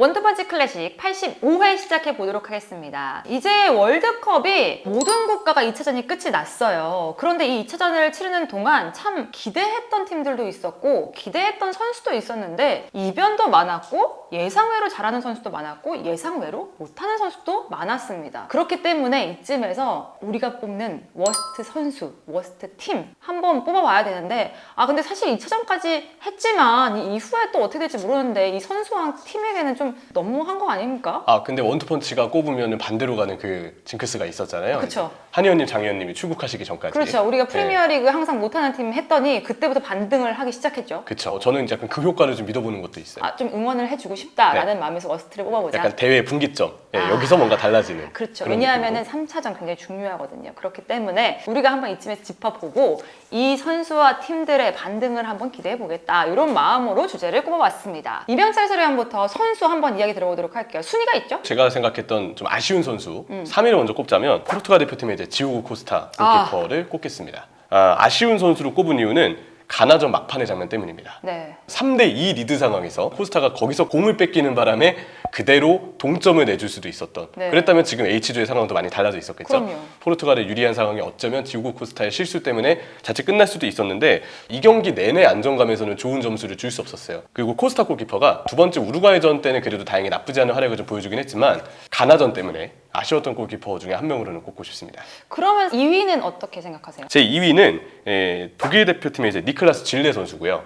원투펀치 클래식 85회 시작해 보도록 하겠습니다. 이제 월드컵이 모든 국가가 2차전이 끝이 났어요. 그런데 이 2차전을 치르는 동안 참 기대했던 팀들도 있었고 기대했던 선수도 있었는데 이변도 많았고 예상외로 잘하는 선수도 많았고 예상외로 못하는 선수도 많았습니다. 그렇기 때문에 이쯤에서 우리가 뽑는 워스트 선수, 워스트 팀 한번 뽑아봐야 되는데 근데 사실 2차전까지 했지만 이 이후에 또 어떻게 될지 모르는데 이 선수와 팀에게는 좀 너무한 거 아닙니까? 근데 원투펀치가 꼽으면 반대로 가는 그 징크스가 있었잖아요. 그렇죠. 한의원님, 장의원님이 출국하시기 전까지. 그렇죠. 우리가 프리미어리그 항상 못하는 팀 했더니 그때부터 반등을 하기 시작했죠. 그렇죠. 저는 약간 그 효과를 좀 믿어보는 것도 있어요. 좀 응원을 해주고 싶다라는 마음에서 워스트를 뽑아보자. 약간 대회 분기점. 여기서 뭔가 달라지는. 그렇죠. 왜냐하면 3차전 굉장히 중요하거든요. 그렇기 때문에 우리가 한번 이쯤에서 짚어보고 이 선수와 팀들의 반등을 한번 기대해보겠다. 이런 마음으로 주제를 꼽아봤습니다. 이병철 해설위원부터 선수 한번 이야기 들어보도록 할게요. 순위가 있죠? 제가 생각했던 좀 아쉬운 선수 3위를 먼저 꼽자면 포르투갈 대표팀의 이제 지오고 코스타 골키퍼를 꼽겠습니다. 아쉬운 선수로 꼽은 이유는 가나전 막판의 장면 때문입니다. 네. 3대2 리드 상황에서 코스타가 거기서 공을 뺏기는 바람에 그대로 동점을 내줄 수도 있었던. 네. 그랬다면 지금 H조의 상황도 많이 달라져 있었겠죠. 그럼요. 포르투갈의 유리한 상황이 어쩌면 디오고 코스타의 실수 때문에 자칫 끝날 수도 있었는데 이 경기 내내 안정감에서는 좋은 점수를 줄 수 없었어요. 그리고 코스타 골키퍼가 두 번째 우루과이전 때는 그래도 다행히 나쁘지 않은 활약을 좀 보여주긴 했지만 가나전 때문에 아쉬웠던 골키퍼 중에 한 명으로는 꼽고 싶습니다. 그러면 2위는 어떻게 생각하세요? 제 2위는 독일 대표팀의 이제 니클라스 질레 선수고요.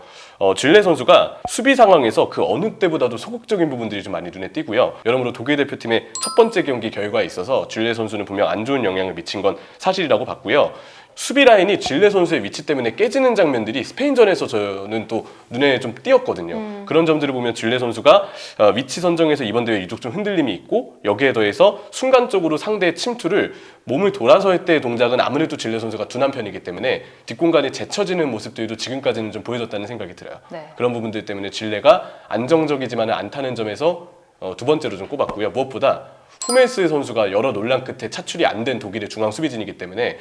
질레 선수가 수비 상황에서 그 어느 때보다도 소극적인 부분들이 좀 많이 눈에 띄고요. 여러모로 독일 대표팀의 첫 번째 경기 결과에 있어서 질레 선수는 분명 안 좋은 영향을 미친 건 사실이라고 봤고요. 수비 라인이 질레 선수의 위치 때문에 깨지는 장면들이 스페인전에서 저는 또 눈에 좀 띄었거든요. 그런 점들을 보면 질레 선수가 위치 선정에서 이번 대회 유독 좀 흔들림이 있고 여기에 더해서 순간적으로 상대의 침투를 몸을 돌아서 할 때의 동작은 아무래도 질레 선수가 둔한 편이기 때문에 뒷공간이 제쳐지는 모습들도 지금까지는 좀 보여줬다는 생각이 들어요. 네. 그런 부분들 때문에 질레가 안정적이지만 안 타는 점에서 두 번째로 좀 꼽았고요. 무엇보다 후멜스 선수가 여러 논란 끝에 차출이 안 된 독일의 중앙 수비진이기 때문에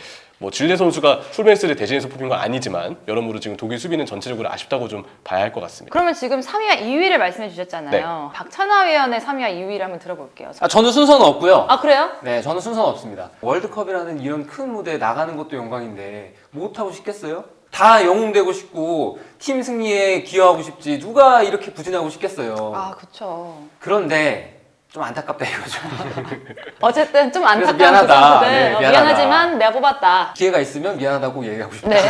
질레 선수가 후멜스를 대신해서 뽑힌 건 아니지만 여러모로 지금 독일 수비는 전체적으로 아쉽다고 좀 봐야 할 것 같습니다. 그러면 지금 3위와 2위를 말씀해 주셨잖아요. 박찬하 위원의 3위와 2위를 한번 들어볼게요. 저는 순서는 없고요. 그래요? 네, 저는 순서는 없습니다. 월드컵이라는 이런 큰 무대에 나가는 것도 영광인데 못하고 싶겠어요? 다 영웅되고 싶고 팀 승리에 기여하고 싶지 누가 이렇게 부진하고 싶겠어요. 그렇죠. 그런데 좀 안타깝다 이거죠. 어쨌든 좀 그래서 안타까운 미안하다. 그 선수들. 네, 미안하다. 미안하지만 내가 뽑았다. 기회가 있으면 미안하다고 얘기하고 싶다. 네.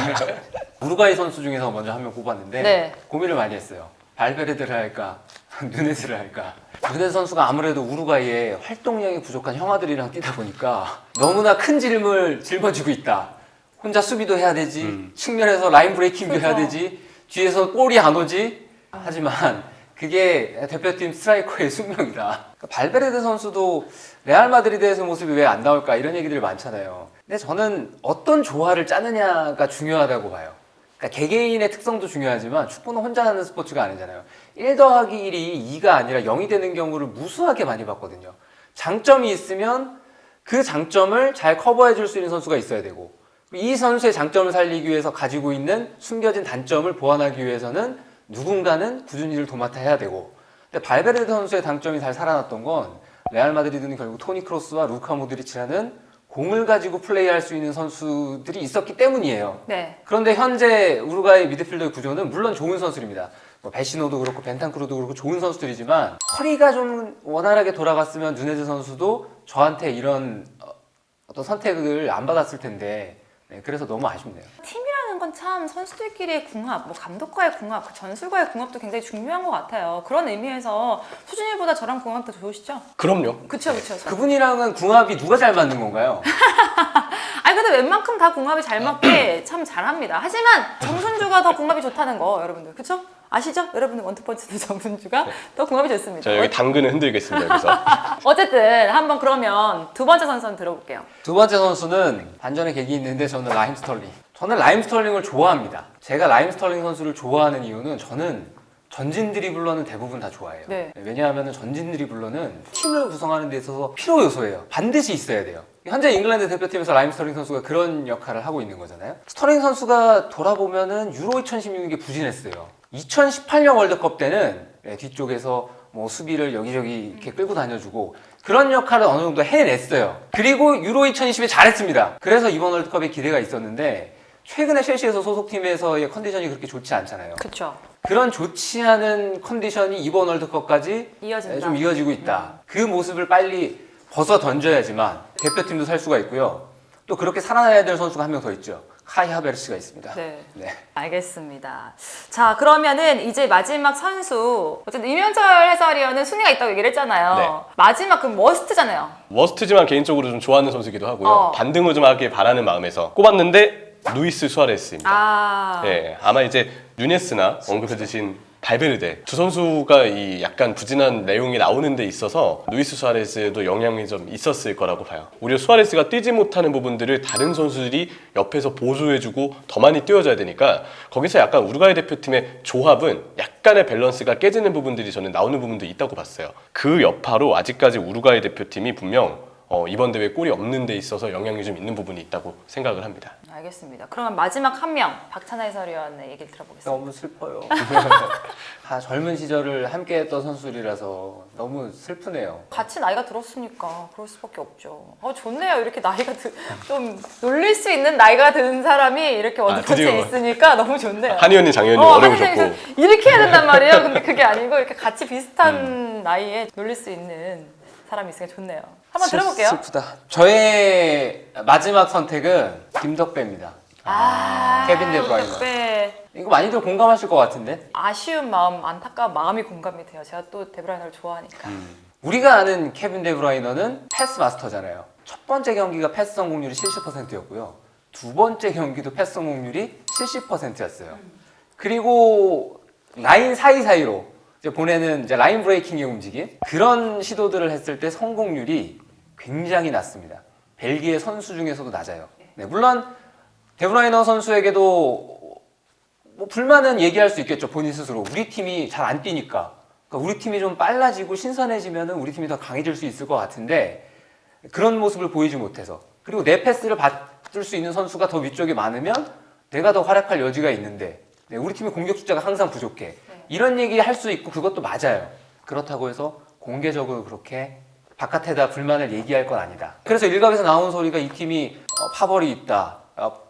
우루과이 선수 중에서 먼저 한 명 뽑았는데 네. 고민을 많이 했어요. 발베르데를 할까? 누네즈를 할까? 누네즈 선수가 아무래도 우루과이에 활동량이 부족한 형아들이랑 뛰다 보니까 너무나 큰 짐을 짊어지고 있다. 혼자 수비도 해야 되지, 측면에서 라인 브레이킹도 해야 되지, 뒤에서 볼이 안 오지. 하지만 그게 대표팀 스트라이커의 숙명이다. 그러니까 발베르데 선수도 레알 마드리드에서 모습이 왜 안 나올까 이런 얘기들이 많잖아요. 근데 저는 어떤 조화를 짜느냐가 중요하다고 봐요. 그러니까 개개인의 특성도 중요하지만 축구는 혼자 하는 스포츠가 아니잖아요. 1 더하기 1이 2가 아니라 0이 되는 경우를 무수하게 많이 봤거든요. 장점이 있으면 그 장점을 잘 커버해 줄 수 있는 선수가 있어야 되고 이 선수의 장점을 살리기 위해서 가지고 있는 숨겨진 단점을 보완하기 위해서는 누군가는 꾸준히 일을 도맡아 해야 되고 근데 발베르데 선수의 당점이 잘 살아났던 건 레알 마드리드는 결국 토니 크로스와 루카 모드리치라는 공을 가지고 플레이할 수 있는 선수들이 있었기 때문이에요. 네. 그런데 현재 우루과이 미드필더의 구조는 물론 좋은 선수입니다. 베시노도 그렇고 벤탄쿠르도 그렇고 좋은 선수들이지만 허리가 좀 원활하게 돌아갔으면 누네즈 선수도 저한테 이런 어떤 선택을 안 받았을 텐데 그래서 너무 아쉽네요. 팀이라는 건 참 선수들끼리의 궁합, 감독과의 궁합, 전술과의 궁합도 굉장히 중요한 것 같아요. 그런 의미에서 수준이보다 저랑 궁합도 좋으시죠? 그럼요. 그쵸. 그분이랑은 궁합이 누가 잘 맞는 건가요? 근데 웬만큼 다 궁합이 잘 맞게 참 잘합니다. 하지만 정순주가 더 궁합이 좋다는 거 여러분들 그쵸? 아시죠? 여러분들 원투펀치도 정순주가 더 궁합이 좋습니다. 자, 여기 당근을 흔들겠습니다. 여기서. 어쨌든 한번 그러면 두 번째 선수 한번 들어볼게요. 두 번째 선수는 반전의 계기 있는데 저는 라임 스털링. 저는 라임 스털링을 좋아합니다. 제가 라임 스털링 선수를 좋아하는 이유는 저는 전진 드리블러는 대부분 다 좋아해요. 네. 왜냐하면 전진 드리블러는 팀을 구성하는 데 있어서 필요 요소예요. 반드시 있어야 돼요. 현재 잉글랜드 대표팀에서 라임 스털링 선수가 그런 역할을 하고 있는 거잖아요. 스털링 선수가 돌아보면은 유로 2016에 부진했어요. 2018년 월드컵 때는 뒤쪽에서 뭐 수비를 여기저기 이렇게 끌고 다녀주고 그런 역할을 어느 정도 해냈어요. 그리고 유로 2020에 잘했습니다. 그래서 이번 월드컵에 기대가 있었는데 최근에 첼시에서 소속팀에서의 컨디션이 그렇게 좋지 않잖아요. 그쵸. 그런 좋지 않은 컨디션이 이번 월드컵까지 이어진다. 좀 이어지고 있다. 그 모습을 빨리 벗어 던져야지만 대표팀도 살 수가 있고요. 또 그렇게 살아나야 될 선수가 한 명 더 있죠. 카이 하베르츠가 있습니다. 네. 네. 알겠습니다. 자, 그러면은 이제 마지막 선수. 어쨌든 이명철 해설위원은 순위가 있다고 얘기를 했잖아요. 네. 마지막 그 머스트잖아요. 워스트지만 개인적으로 좀 좋아하는 선수기도 하고요. 어. 반등을 좀 하길 바라는 마음에서 꼽았는데 루이스 수아레스입니다. 아. 네, 아마 이제 누네스나 언급해주신 발베르데 두 선수가 이 약간 부진한 내용이 나오는 데 있어서 루이스 수아레스도 영향이 좀 있었을 거라고 봐요. 오히려 수아레스가 뛰지 못하는 부분들을 다른 선수들이 옆에서 보조해주고 더 많이 뛰어줘야 되니까 거기서 약간 우루과이 대표팀의 조합은 약간의 밸런스가 깨지는 부분들이 저는 나오는 부분도 있다고 봤어요. 그 여파로 아직까지 우루과이 대표팀이 분명 이번 대회 골이 없는 데 있어서 영향이 좀 있는 부분이 있다고 생각을 합니다. 알겠습니다. 그러면 마지막 한 명, 박찬하 해설위원의 얘기를 들어보겠습니다. 너무 슬퍼요. 다 젊은 시절을 함께했던 선수들이라서 너무 슬프네요. 같이 나이가 들었으니까 그럴 수밖에 없죠. 좋네요. 이렇게 나이가 좀 놀릴 수 있는 나이가 든 사람이 이렇게 월드컵에 드디어. 있으니까 너무 좋네요. 한의원님, 장의원님 어려우셨고 한의원님 이렇게 해야 된단 말이에요. 근데 그게 아니고 이렇게 같이 비슷한 나이에 놀릴 수 있는 사람이 있으니까 좋네요. 한번 들어볼게요. 슬프다. 저의 마지막 선택은 김덕배입니다. 케빈 데브라이너. 네. 이거 많이들 공감하실 것 같은데? 아쉬운 마음, 안타까운 마음이 공감이 돼요. 제가 또 데브라이너를 좋아하니까. 우리가 아는 케빈 데브라이너는 패스 마스터잖아요. 첫 번째 경기가 패스 성공률이 70%였고요. 두 번째 경기도 패스 성공률이 70%였어요. 그리고 라인 사이사이로 이제 보내는 이제 라인 브레이킹의 움직임 그런 시도들을 했을 때 성공률이 굉장히 낮습니다. 벨기에 선수 중에서도 낮아요. 네, 물론 데브라이너 선수에게도 뭐 불만은 얘기할 수 있겠죠. 본인 스스로 우리 팀이 잘 안 뛰니까 그러니까 우리 팀이 좀 빨라지고 신선해지면은 우리 팀이 더 강해질 수 있을 것 같은데 그런 모습을 보이지 못해서 그리고 내 패스를 받을 수 있는 선수가 더 위쪽에 많으면 내가 더 활약할 여지가 있는데 네, 우리 팀의 공격 숫자가 항상 부족해. 이런 얘기 할 수 있고 그것도 맞아요. 그렇다고 해서 공개적으로 그렇게 바깥에다 불만을 얘기할 건 아니다. 그래서 일각에서 나온 소리가 이 팀이 파벌이 있다.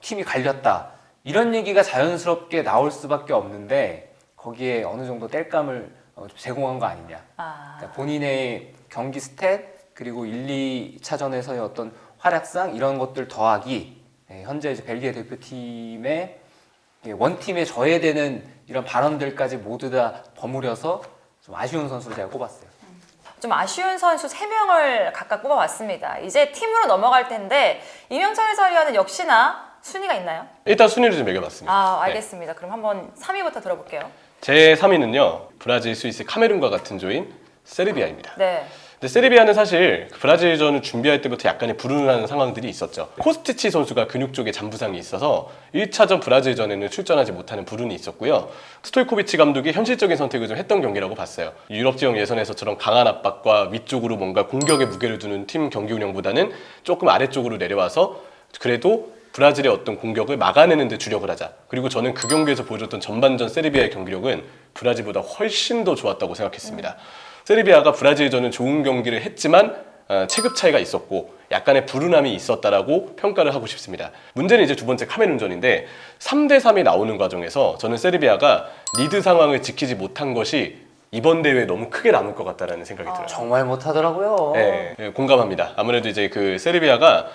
팀이 갈렸다. 이런 얘기가 자연스럽게 나올 수밖에 없는데 거기에 어느 정도 땔감을 제공한 거 아니냐. 그러니까 본인의 경기 스탯 그리고 1, 2차전에서의 어떤 활약상 이런 것들 더하기 현재 이제 벨기에 대표팀의 원팀에 저해되는 이런 발언들까지 모두 다 버무려서 좀 아쉬운 선수를 제가 꼽았어요. 좀 아쉬운 선수 3명을 각각 뽑아왔습니다. 이제 팀으로 넘어갈 텐데 이명철 해설위원은 역시나 순위가 있나요? 일단 순위를 좀 매겨봤습니다. 알겠습니다. 그럼 한번 3위부터 들어볼게요. 제 3위는요. 브라질, 스위스, 카메룬과 같은 조인 세르비아입니다. 네. 근데 세르비아는 사실 브라질전을 준비할 때부터 약간의 불운한 상황들이 있었죠. 코스티치 선수가 근육 쪽에 잔부상이 있어서 1차전 브라질전에는 출전하지 못하는 불운이 있었고요. 스토이코비치 감독이 현실적인 선택을 좀 했던 경기라고 봤어요. 유럽 지역 예선에서처럼 강한 압박과 위쪽으로 뭔가 공격에 무게를 두는 팀 경기 운영보다는 조금 아래쪽으로 내려와서 그래도 브라질의 어떤 공격을 막아내는 데 주력을 하자. 그리고 저는 그 경기에서 보여줬던 전반전 세르비아의 경기력은 브라질보다 훨씬 더 좋았다고 생각했습니다. 세르비아가 브라질전은 좋은 경기를 했지만 체급 차이가 있었고 약간의 불운함이 있었다라고 평가를 하고 싶습니다. 문제는 이제 두 번째 카메룬전인데 3대3이 나오는 과정에서 저는 세르비아가 리드 상황을 지키지 못한 것이 이번 대회에 너무 크게 남을 것 같다라는 생각이 들어요. 정말 못하더라고요. 네, 공감합니다. 아무래도 이제 그 세르비아가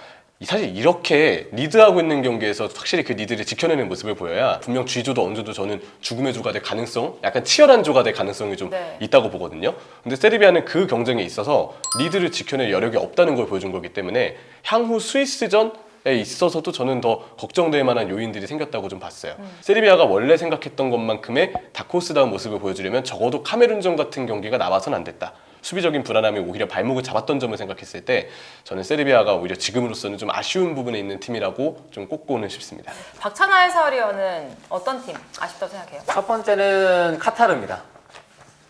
사실 이렇게 리드하고 있는 경기에서 확실히 그 리드를 지켜내는 모습을 보여야 분명 G조도 어느 정도 저는 죽음의 조가 될 가능성, 약간 치열한 조가 될 가능성이 좀 있다고 보거든요. 근데 세르비아는 그 경쟁에 있어서 리드를 지켜낼 여력이 없다는 걸 보여준 거기 때문에 향후 스위스전에 있어서도 저는 더 걱정될 만한 요인들이 생겼다고 좀 봤어요. 세르비아가 원래 생각했던 것만큼의 다크호스다운 모습을 보여주려면 적어도 카메룬전 같은 경기가 나와서는 안 됐다. 수비적인 불안함이 오히려 발목을 잡았던 점을 생각했을 때 저는 세르비아가 오히려 지금으로서는 좀 아쉬운 부분에 있는 팀이라고 좀 꼽고는 싶습니다. 박찬하 해설위원은 어떤 팀 아쉽다고 생각해요? 첫 번째는 카타르입니다.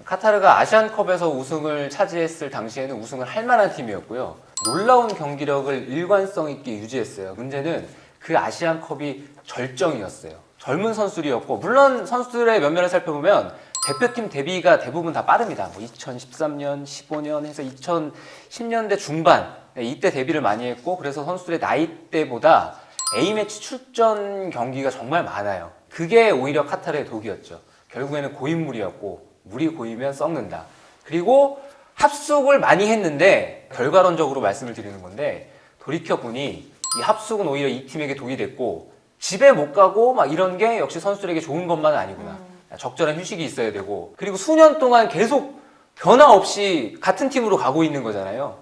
카타르가 아시안컵에서 우승을 차지했을 당시에는 우승을 할 만한 팀이었고요. 놀라운 경기력을 일관성 있게 유지했어요. 문제는 그 아시안컵이 절정이었어요. 젊은 선수들이었고 물론 선수들의 면면을 살펴보면 대표팀 데뷔가 대부분 다 빠릅니다. 뭐 2013년, 15년 해서 2010년대 중반 이때 데뷔를 많이 했고 그래서 선수들의 나이대보다 A매치 출전 경기가 정말 많아요. 그게 오히려 카타르의 독이었죠. 결국에는 고인물이었고 물이 고이면 썩는다. 그리고 합숙을 많이 했는데 결과론적으로 말씀을 드리는 건데 돌이켜보니 이 합숙은 오히려 이 팀에게 독이 됐고 집에 못 가고 막 이런 게 역시 선수들에게 좋은 것만은 아니구나. 적절한 휴식이 있어야 되고 그리고 수년 동안 계속 변화 없이 같은 팀으로 가고 있는 거잖아요.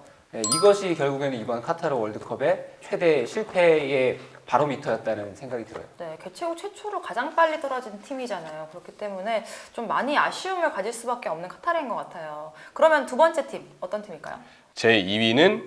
이것이 결국에는 이번 카타르 월드컵의 최대 실패의 바로미터였다는 생각이 들어요. 네, 개최 후 최초로 가장 빨리 떨어진 팀이잖아요. 그렇기 때문에 좀 많이 아쉬움을 가질 수밖에 없는 카타르인 것 같아요. 그러면 두 번째 팀 어떤 팀일까요? 제 2위는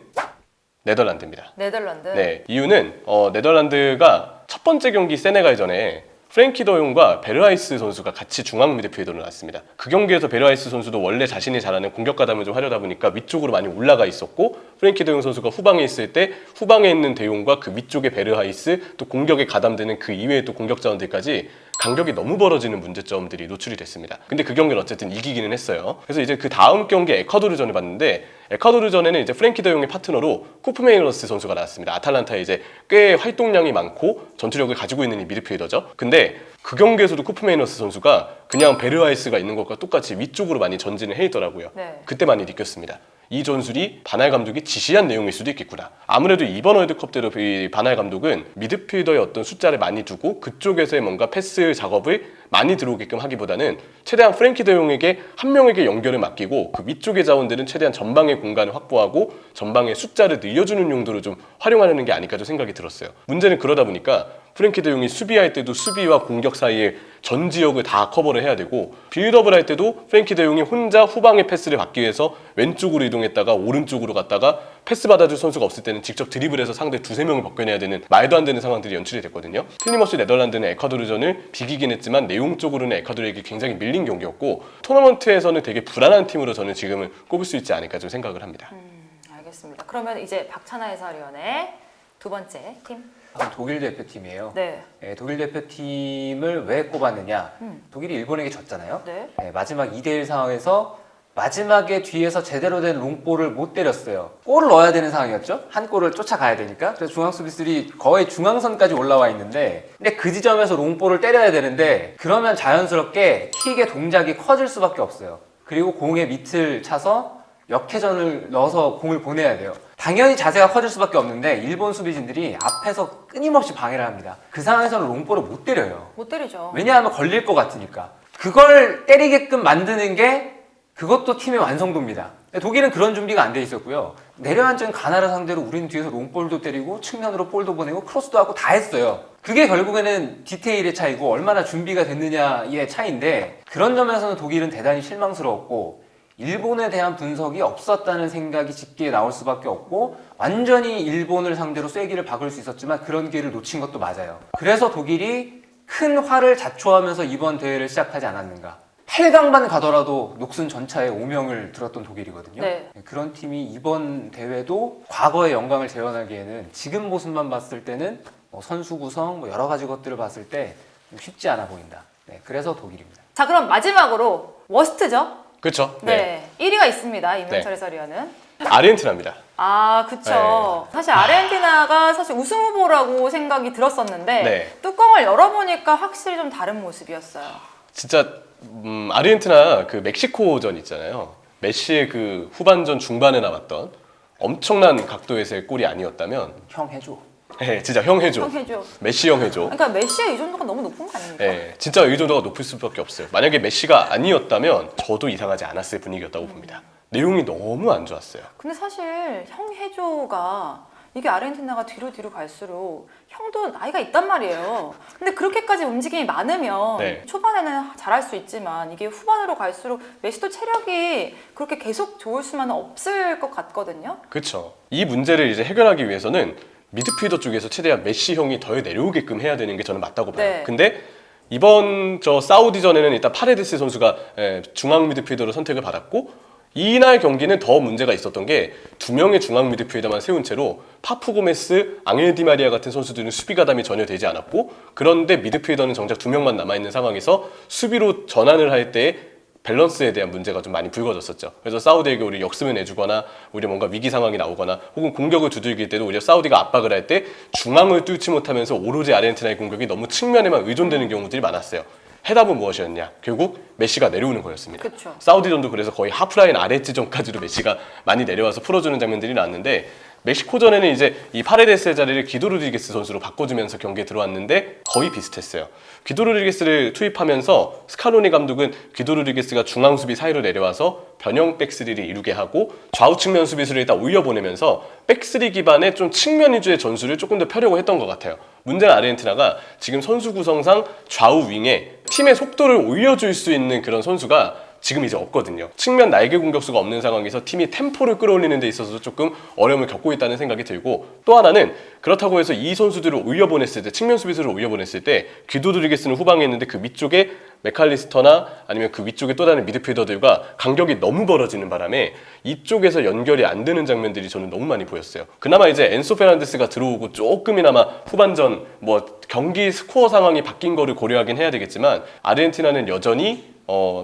네덜란드입니다. 네덜란드. 네, 이유는 네덜란드가 첫 번째 경기 세네갈전에 프랭키 더용과 베르하이스 선수가 같이 중앙 미드필더로 나왔습니다. 그 경기에서 베르하이스 선수도 원래 자신이 잘하는 공격 가담을 좀 하려다 보니까 위쪽으로 많이 올라가 있었고 프랭키 더용 선수가 후방에 있을 때 후방에 있는 대용과 그 위쪽에 베르하이스 또 공격에 가담되는 그 이외의 또 공격 자원들까지 간격이 너무 벌어지는 문제점들이 노출이 됐습니다. 근데 그 경기는 어쨌든 이기기는 했어요. 그래서 이제 그 다음 경기 에콰도르전을 봤는데 에콰도르전에는 이제 프랭키 더용의 파트너로 쿠프메이너스 선수가 나왔습니다. 아탈란타에 이제 꽤 활동량이 많고 전투력을 가지고 있는 이 미드필더죠. 근데 그 경기에서도 쿠프메이너스 선수가 그냥 베르하이스가 있는 것과 똑같이 위쪽으로 많이 전진을 해 있더라고요. 네. 그때 많이 느꼈습니다. 이 전술이 바날 감독이 지시한 내용일 수도 있겠구나. 아무래도 이번 월드컵 때도 이 바날 감독은 미드필더의 어떤 숫자를 많이 두고 그쪽에서의 뭔가 패스 작업을 많이 들어오게끔 하기보다는 최대한 프랭키 더용에게 한 명에게 연결을 맡기고 그 위쪽의 자원들은 최대한 전방의 공간을 확보하고 전방의 숫자를 늘려주는 용도로 좀 활용하려는 게 아닐까 좀 생각이 들었어요. 문제는 그러다 보니까 프랭키 더용이 수비할 때도 수비와 공격 사이에 전 지역을 다 커버를 해야 되고 빌드업을 할 때도 프랭키 더용이 혼자 후방의 패스를 받기 위해서 왼쪽으로 이동했다가 오른쪽으로 갔다가 패스 받아줄 선수가 없을 때는 직접 드리블해서 상대 두세 명을 벗겨내야 되는 말도 안 되는 상황들이 연출이 됐거든요. 틀림없이 네덜란드는 에콰도르전을 비기긴 했지만 내용적으로는 에콰도르에게 굉장히 밀린 경기였고 토너먼트에서는 되게 불안한 팀으로 저는 지금은 꼽을 수 있지 않을까 좀 생각을 합니다. 알겠습니다. 그러면 이제 박찬하 해설위원의 두 번째 팀. 독일 대표팀이에요. 네. 독일 대표팀을 왜 꼽았느냐? 독일이 일본에게 졌잖아요. 네. 마지막 2대1 상황에서 마지막에 뒤에서 제대로 된 롱볼을 못 때렸어요. 골을 넣어야 되는 상황이었죠. 한 골을 쫓아가야 되니까. 그래서 중앙 수비수들이 거의 중앙선까지 올라와 있는데 근데 그 지점에서 롱볼을 때려야 되는데 그러면 자연스럽게 킥의 동작이 커질 수밖에 없어요. 그리고 공의 밑을 차서 역회전을 넣어서 공을 보내야 돼요. 당연히 자세가 커질 수밖에 없는데 일본 수비진들이 앞에서 끊임없이 방해를 합니다. 그 상황에서는 롱볼을 못 때려요. 못 때리죠. 왜냐하면 걸릴 것 같으니까. 그걸 때리게끔 만드는 게 그것도 팀의 완성도입니다. 독일은 그런 준비가 안 돼 있었고요. 내려앉은 가나를 상대로 우리는 뒤에서 롱볼도 때리고 측면으로 볼도 보내고 크로스도 하고 다 했어요. 그게 결국에는 디테일의 차이고 얼마나 준비가 됐느냐의 차이인데 그런 점에서는 독일은 대단히 실망스러웠고 일본에 대한 분석이 없었다는 생각이 짙게 나올 수밖에 없고 완전히 일본을 상대로 쐐기를 박을 수 있었지만 그런 기회를 놓친 것도 맞아요. 그래서 독일이 큰 화를 자초하면서 이번 대회를 시작하지 않았는가. 8강만 가더라도 녹슨 전차에 오명을 들었던 독일이거든요. 네. 그런 팀이 이번 대회도 과거의 영광을 재현하기에는 지금 모습만 봤을 때는 선수 구성 여러 가지 것들을 봤을 때 쉽지 않아 보인다. 그래서 독일입니다. 자, 그럼 마지막으로 워스트죠? 그렇죠? 네. 1위가 있습니다. 임명철 네. 해설위원은. 아르헨티나입니다. 아, 그쵸. 사실 아르헨티나가 사실 우승 후보라고 생각이 들었었는데 네. 뚜껑을 열어보니까 확실히 좀 다른 모습이었어요. 진짜 아르헨티나 그 멕시코전 있잖아요. 메시의 그 후반전 중반에 나왔던 엄청난 각도에서의 골이 아니었다면 형 해줘. 네, 진짜 형 해줘. 형 해줘. 메시 형 해줘. 그러니까 메시의 의존도가 너무 높은 거 아닙니까? 네, 진짜 의존도가 높을 수밖에 없어요. 만약에 메시가 아니었다면 저도 이상하지 않았을 분위기였다고 봅니다. 내용이 너무 안 좋았어요. 근데 사실 형 해줘가 이게 아르헨티나가 뒤로 갈수록 형도 나이가 있단 말이에요. 근데 그렇게까지 움직임이 많으면 네. 초반에는 잘할 수 있지만 이게 후반으로 갈수록 메시도 체력이 그렇게 계속 좋을 수만은 없을 것 같거든요. 그렇죠. 이 문제를 이제 해결하기 위해서는 미드필더 쪽에서 최대한 메시 형이 더 내려오게끔 해야 되는 게 저는 맞다고 봐요. 네. 근데 이번 사우디전에는 일단 파레데스 선수가 중앙 미드필더로 선택을 받았고 이날 경기는 더 문제가 있었던 게 두 명의 중앙 미드필더만 세운 채로 파푸 고메스, 앙헬 디마리아 같은 선수들은 수비 가담이 전혀 되지 않았고 그런데 미드필더는 정작 두 명만 남아있는 상황에서 수비로 전환을 할 때 밸런스에 대한 문제가 좀 많이 불거졌었죠. 그래서 사우디에게 우리 역습을 내주거나 오히려 뭔가 위기 상황이 나오거나 혹은 공격을 두들길 때도 오히려 사우디가 압박을 할 때 중앙을 뚫지 못하면서 오로지 아르헨티나의 공격이 너무 측면에만 의존되는 경우들이 많았어요. 해답은 무엇이었냐? 결국 메시가 내려오는 거였습니다. 그쵸. 사우디전도 그래서 거의 하프라인 아래 지점까지도 메시가 많이 내려와서 풀어주는 장면들이 나왔는데 멕시코전에는 이제 이 파레데스의 자리를 기도 로드리게스 선수로 바꿔주면서 경기에 들어왔는데 거의 비슷했어요. 기도 로드리게스를 투입하면서 스칼로니 감독은 기도 로드리게스가 중앙 수비 사이로 내려와서 변형 백스리를 이루게 하고 좌우 측면 수비수를 일단 올려보내면서 백스리 기반의 좀 측면 위주의 전술을 조금 더 펴려고 했던 것 같아요. 문제는 아르헨티나가 지금 선수 구성상 좌우 윙에 팀의 속도를 올려줄 수 있는 그런 선수가 지금 이제 없거든요. 측면 날개 공격수가 없는 상황에서 팀이 템포를 끌어올리는 데 있어서 조금 어려움을 겪고 있다는 생각이 들고, 또 하나는 그렇다고 해서 이 선수들을 올려보냈을 때, 측면 수비수를 올려보냈을 때 기도 로드리게스는 후방에 있는데 그 밑쪽에 맥칼리스터나 아니면 그 위쪽에 또 다른 미드필더들과 간격이 너무 벌어지는 바람에 이쪽에서 연결이 안 되는 장면들이 저는 너무 많이 보였어요. 그나마 이제 엔소 페란데스가 들어오고 조금이나마 후반전 뭐 경기 스코어 상황이 바뀐 거를 고려하긴 해야 되겠지만 아르헨티나는 여전히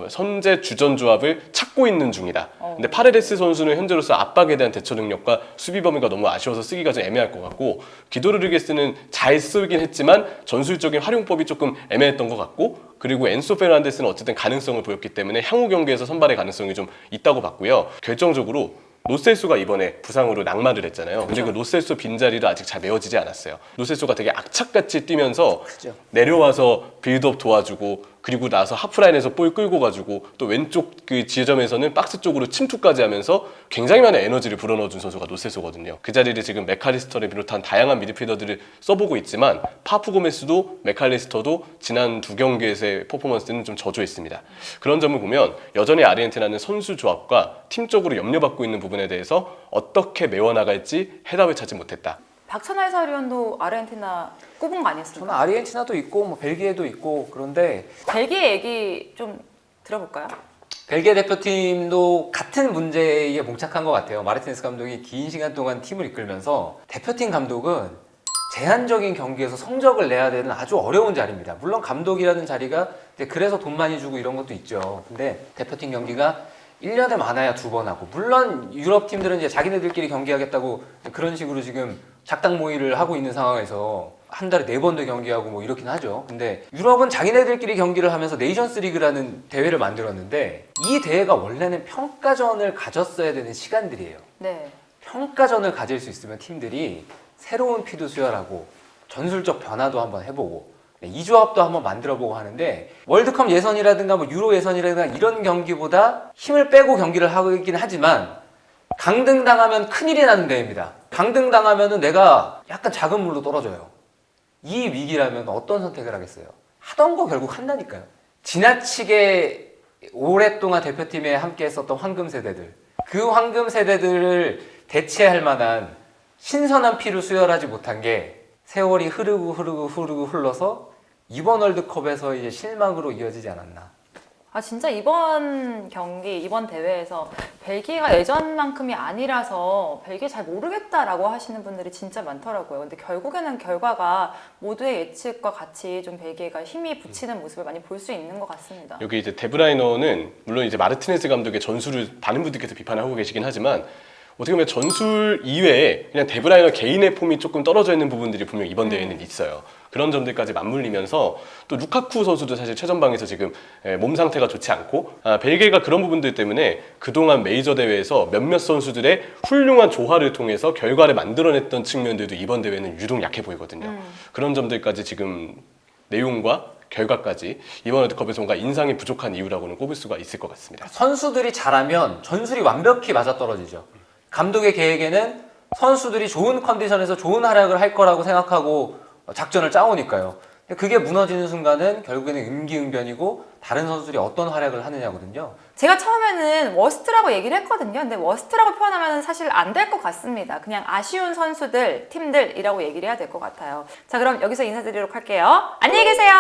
선제 주전 조합을 찾고 있는 중이다. 근데 파레데스 선수는 현재로서 압박에 대한 대처 능력과 수비 범위가 너무 아쉬워서 쓰기가 좀 애매할 것 같고, 기도 로드리게스는 잘 쓰긴 했지만 전술적인 활용법이 조금 애매했던 것 같고, 그리고 엔소 페르난데스는 어쨌든 가능성을 보였기 때문에 향후 경기에서 선발의 가능성이 좀 있다고 봤고요. 결정적으로 노셀소가 이번에 부상으로 낙마를 했잖아요. 근데 그 노셀소 빈자리를 아직 잘 메워지지 않았어요. 노셀소가 되게 악착같이 뛰면서 내려와서 빌드업 도와주고, 그리고 나서 하프라인에서 볼 끌고 가지고 또 왼쪽 그 지점에서는 박스 쪽으로 침투까지 하면서 굉장히 많은 에너지를 불어넣어준 선수가 노셀소거든요. 그 자리를 지금 맥칼리스터를 비롯한 다양한 미드필더들을 써보고 있지만 파프 고메스도 맥칼리스터도 지난 두 경기에서의 퍼포먼스는 좀 저조했습니다. 그런 점을 보면 여전히 아르헨티나는 선수 조합과 팀적으로 염려받고 있는 부분에 대해서 어떻게 메워나갈지 해답을 찾지 못했다. 박찬하 해설위원도 아르헨티나 꼽은 거 아니었습니까? 저는 아르헨티나도 있고 뭐 벨기에도 있고 그런데 벨기에 얘기 좀 들어볼까요? 벨기에 대표팀도 같은 문제에 봉착한 것 같아요. 마르티네스 감독이 긴 시간 동안 팀을 이끌면서 대표팀 감독은 제한적인 경기에서 성적을 내야 되는 아주 어려운 자리입니다. 물론 감독이라는 자리가 이제 그래서 돈 많이 주고 이런 것도 있죠. 근데 대표팀 경기가 1년에 많아야 2번 하고, 물론 유럽 팀들은 이제 자기네들끼리 경기하겠다고 그런 식으로 지금 작당 모의를 하고 있는 상황에서 한 달에 4번도 경기하고 뭐 이렇긴 하죠. 근데 유럽은 자기네들끼리 경기를 하면서 네이션스 리그라는 대회를 만들었는데 이 대회가 원래는 평가전을 가졌어야 되는 시간들이에요. 네. 평가전을 가질 수 있으면 팀들이 새로운 피도 수혈하고 전술적 변화도 한번 해보고 이 조합도 한번 만들어보고 하는데, 월드컵 예선이라든가 뭐 유로 예선이라든가 이런 경기보다 힘을 빼고 경기를 하긴 하지만 강등당하면 큰일이 나는 대회입니다. 강등당하면은 내가 약간 작은 물로 떨어져요. 이 위기라면 어떤 선택을 하겠어요? 하던 거 결국 한다니까요. 지나치게 오랫동안 대표팀에 함께 했었던 황금 세대들, 그 황금 세대들을 대체할 만한 신선한 피를 수혈하지 못한 게 세월이 흐르고 흘러서 이번 월드컵에서 이제 실망으로 이어지지 않았나. 아 진짜 이번 경기, 이번 대회에서 벨기에가 예전만큼이 아니라서 벨기에 잘 모르겠다라고 하시는 분들이 진짜 많더라고요. 근데 결국에는 결과가 모두의 예측과 같이 좀 벨기에가 힘이 붙이는 모습을 많이 볼 수 있는 것 같습니다. 여기 이제 데브라이너는 물론 이제 마르티네스 감독의 전술을 많은 분들께서 비판을 하고 계시긴 하지만 어떻게 보면 전술 이외에 그냥 데브라이너 개인의 폼이 조금 떨어져 있는 부분들이 분명 이번 대회는 있어요. 그런 점들까지 맞물리면서 또 루카쿠 선수도 사실 최전방에서 지금 몸 상태가 좋지 않고, 벨기에가 그런 부분들 때문에 그동안 메이저 대회에서 몇몇 선수들의 훌륭한 조화를 통해서 결과를 만들어냈던 측면들도 이번 대회는 유독 약해 보이거든요. 그런 점들까지 지금 내용과 결과까지 이번 월드컵에서 뭔가 인상이 부족한 이유라고는 꼽을 수가 있을 것 같습니다. 선수들이 잘하면 전술이 완벽히 맞아떨어지죠. 감독의 계획에는 선수들이 좋은 컨디션에서 좋은 활약을 할 거라고 생각하고 작전을 짜오니까요. 근데 그게 무너지는 순간은 결국에는 임기응변이고 다른 선수들이 어떤 활약을 하느냐거든요. 제가 처음에는 워스트라고 얘기를 했거든요. 근데 워스트라고 표현하면 사실 안 될 것 같습니다. 그냥 아쉬운 선수들, 팀들이라고 얘기를 해야 될 것 같아요. 자, 그럼 여기서 인사드리도록 할게요. 안녕히 계세요.